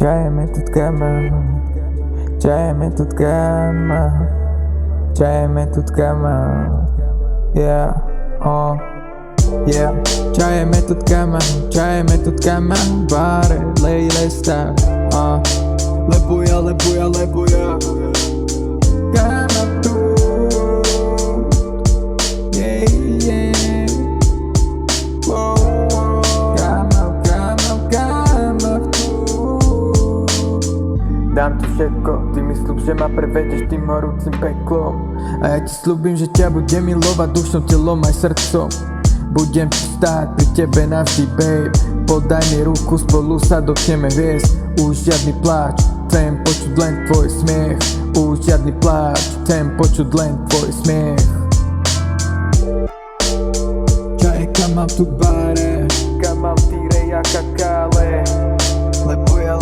Čajeme tu tkama, čajeme tu tkama, čajeme tu tkama, yeah, yeah. Čajeme tu tkama, bare, lejle stav, lebuja, kama tu, yeah, yeah, wow, kama tu. Dám ti všetko, ty mi sľub, že ma prevedeš tým horúcim peklom. A ja ti sľubím, že ťa budem milovať dušou, telom aj srdcom. Budem ti stáť pri tebe navždy, babe. Podaj mi ruku, spolu sa dotkneme hviezd. Už žiadny pláč, chcem počuť len tvoj smiech. Už žiadny pláč, chcem počuť len tvoj smiech. Čajka mám tu v bare, kam mám v týre ja kakále. Lepoja,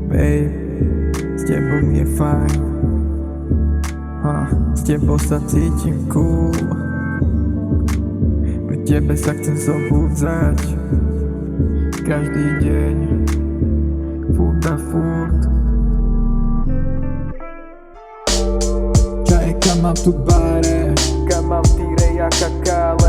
babe, s tebou je fajn, s tebou sa cítim cool. Pri tebe sa chcem zobúdzať každý deň, furt a furt. Čajka mám tu v bare, kam mám v týre ja kakále.